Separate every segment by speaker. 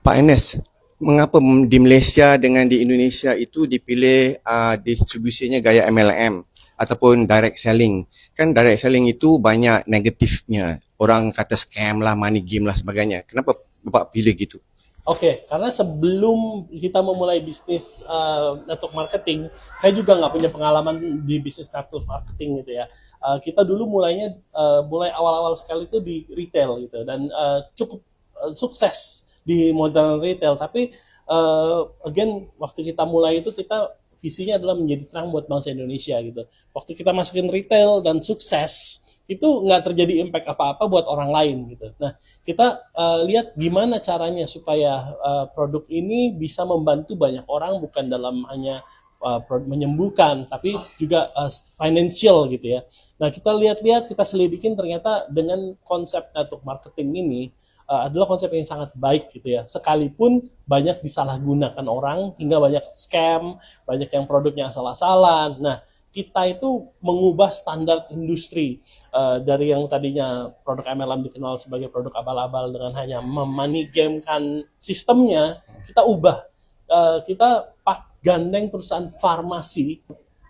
Speaker 1: Pak Enes, mengapa di Malaysia dengan di Indonesia itu dipilih distribusinya gaya MLM ataupun direct selling? Kan direct selling itu banyak negatifnya. Orang kata scam lah, money game lah sebagainya. Kenapa Bapak pilih gitu?
Speaker 2: Oke, karena sebelum kita memulai bisnis network marketing, saya juga nggak punya pengalaman di bisnis network marketing gitu ya. Kita dulu mulai awal-awal sekali itu di retail gitu dan cukup sukses di modern retail. Tapi again waktu kita mulai itu kita visinya adalah menjadi terang buat bangsa Indonesia gitu. Waktu kita masukin retail dan sukses itu nggak terjadi impact apa-apa buat orang lain gitu. Nah, kita lihat gimana caranya supaya produk ini bisa membantu banyak orang bukan dalam hanya menyembuhkan tapi juga financial gitu ya. Nah, kita lihat-lihat, kita selidikin ternyata dengan konsep network marketing ini adalah konsep yang sangat baik gitu ya. Sekalipun banyak disalahgunakan orang hingga banyak scam, banyak yang produknya asal-asalan. Nah, kita itu mengubah standar industri dari yang tadinya produk MLM dikenal sebagai produk abal-abal dengan hanya memanigamekan sistemnya, kita ubah. Kita gandeng perusahaan farmasi,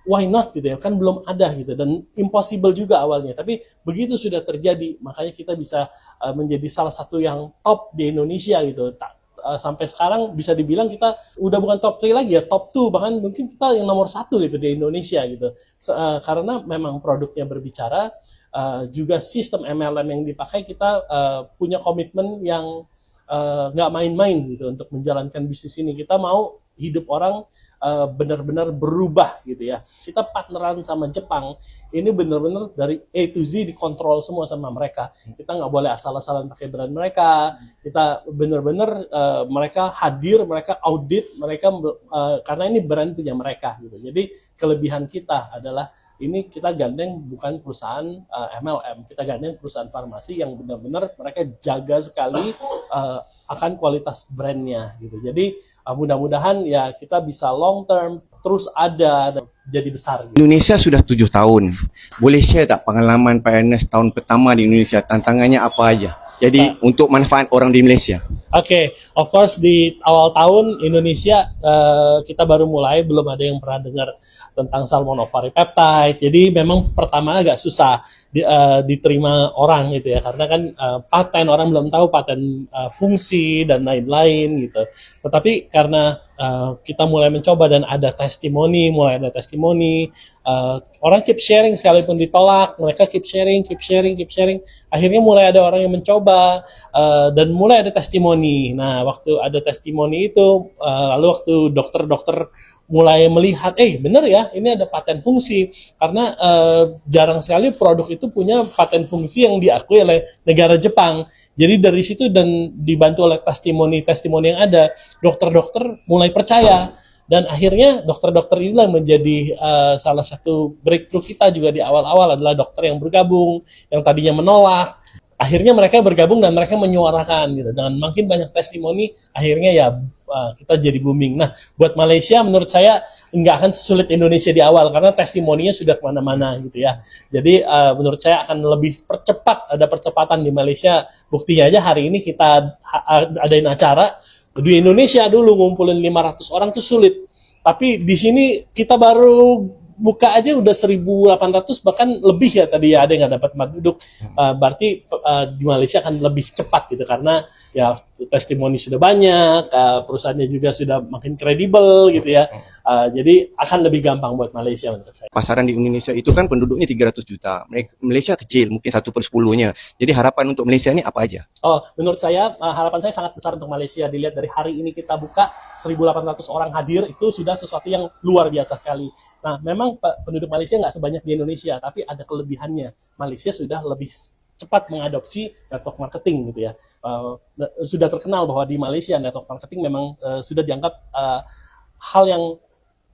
Speaker 2: why not gitu ya, kan belum ada gitu dan impossible juga awalnya, tapi begitu sudah terjadi makanya kita bisa menjadi salah satu yang top di Indonesia gitu. Sampai sekarang bisa dibilang kita udah bukan top 3 lagi ya, top 2, bahkan mungkin kita yang nomor 1 gitu di Indonesia gitu. Karena memang produknya berbicara, juga sistem MLM yang dipakai, kita punya komitmen yang nggak main-main gitu untuk menjalankan bisnis ini. Kita mau hidup orang benar-benar berubah gitu ya. Kita partneran sama Jepang, ini benar-benar dari A to Z dikontrol semua sama mereka. Kita nggak boleh asal-asalan pakai brand mereka. Kita benar-benar mereka hadir, mereka audit, mereka karena ini brand punya mereka gitu. Jadi kelebihan kita adalah ini kita gandeng bukan perusahaan MLM, kita gandeng perusahaan farmasi yang benar-benar mereka jaga sekali akan kualitas brandnya gitu. Jadi mudah-mudahan ya kita bisa long term terus ada dan jadi besar. Gitu.
Speaker 1: Indonesia sudah 7 tahun. Boleh share tak pengalaman Pak Enes tahun pertama di Indonesia? Tantangannya apa aja? Jadi untuk manfaat orang di Malaysia.
Speaker 2: Oke, of course di awal tahun Indonesia kita baru mulai, belum ada yang pernah dengar tentang salmon ovari peptide. Jadi memang pertama agak susah diterima orang gitu ya, karena kan paten orang belum tahu paten fungsi dan lain-lain gitu. Tetapi karena kita mulai mencoba dan ada testimoni, orang keep sharing sekalipun ditolak, mereka keep sharing. Akhirnya mulai ada orang yang mencoba dan mulai ada testimoni. Nah, waktu ada testimoni itu, lalu waktu dokter-dokter mulai melihat, benar ya, ini ada paten fungsi. Karena jarang sekali produk itu punya paten fungsi yang diakui oleh negara Jepang. Jadi dari situ dan dibantu oleh testimoni yang ada, dokter-dokter mulai percaya. Dan akhirnya dokter-dokter inilah menjadi salah satu breakthrough kita juga di awal-awal adalah dokter yang bergabung, yang tadinya menolak. Akhirnya mereka bergabung dan mereka menyuarakan gitu. Dengan makin banyak testimoni, akhirnya ya kita jadi booming. Nah, buat Malaysia menurut saya nggak akan sesulit Indonesia di awal karena testimoninya sudah kemana-mana gitu ya. Jadi menurut saya akan lebih ada percepatan di Malaysia. Buktinya aja hari ini kita adain acara di Indonesia dulu ngumpulin 500 orang tuh sulit. Tapi di sini kita baru buka aja udah 1.800 bahkan lebih ya tadi ya, ada yang nggak dapat tempat duduk. Berarti di Malaysia akan lebih cepat gitu karena ya testimoni sudah banyak, perusahaannya juga sudah makin kredibel gitu ya. Jadi akan lebih gampang buat Malaysia menurut saya.
Speaker 1: Pasaran di Indonesia itu kan penduduknya 300 juta. Malaysia kecil, mungkin 1/10-nya. Jadi harapan untuk Malaysia ini apa aja?
Speaker 2: Menurut saya harapan saya sangat besar untuk Malaysia. Dilihat dari hari ini kita buka 1.800 orang hadir, itu sudah sesuatu yang luar biasa sekali. Nah, memang penduduk Malaysia nggak sebanyak di Indonesia, tapi ada kelebihannya. Malaysia sudah lebih cepat mengadopsi network marketing gitu ya. Sudah terkenal bahwa di Malaysia network marketing memang sudah dianggap hal yang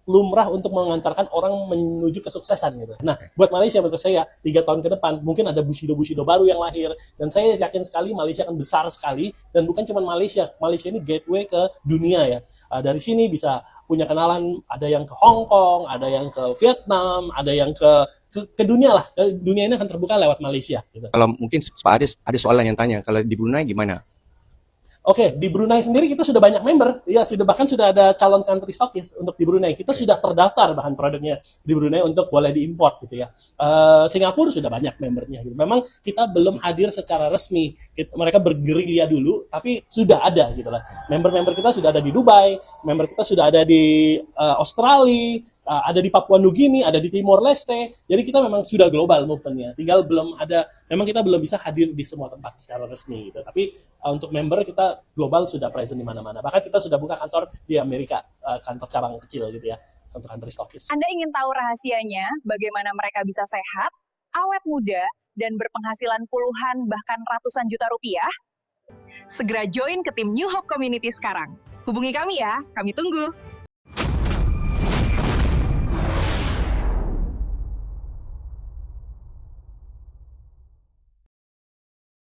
Speaker 2: lumrah untuk mengantarkan orang menuju kesuksesan gitu. Nah, buat Malaysia menurut saya 3 tahun ke depan mungkin ada Bushido baru yang lahir dan saya yakin sekali Malaysia akan besar sekali dan bukan cuma Malaysia ini gateway ke dunia ya. Dari sini bisa punya kenalan, ada yang ke Hong Kong, ada yang ke Vietnam, ada yang ke dunia lah. Dunia ini akan terbuka lewat Malaysia gitu.
Speaker 1: Kalau mungkin Pak Ades ada soalan yang tanya, kalau di Brunei gimana?
Speaker 2: Oke, di Brunei sendiri kita sudah banyak member, ya bahkan sudah ada calon country stockist untuk di Brunei. Kita sudah terdaftar bahan produknya di Brunei untuk boleh diimport gitu ya. Singapura sudah banyak membernya. Gitu. Memang kita belum hadir secara resmi. Mereka bergerilya dulu, tapi sudah ada gitu lah. Member-member kita sudah ada di Dubai, member kita sudah ada di Australia, ada di Papua Nugini, ada di Timor Leste. Jadi kita memang sudah global movementnya. Tinggal belum ada, memang kita belum bisa hadir di semua tempat secara resmi gitu. Tapi untuk member kita global sudah present di mana-mana. Bahkan kita sudah buka kantor di Amerika, kantor cabang kecil gitu ya, untuk country stockist.
Speaker 3: Anda ingin tahu rahasianya bagaimana mereka bisa sehat, awet muda, dan berpenghasilan puluhan bahkan ratusan juta rupiah? Segera join ke tim New Hope Community sekarang. Hubungi kami ya, kami tunggu.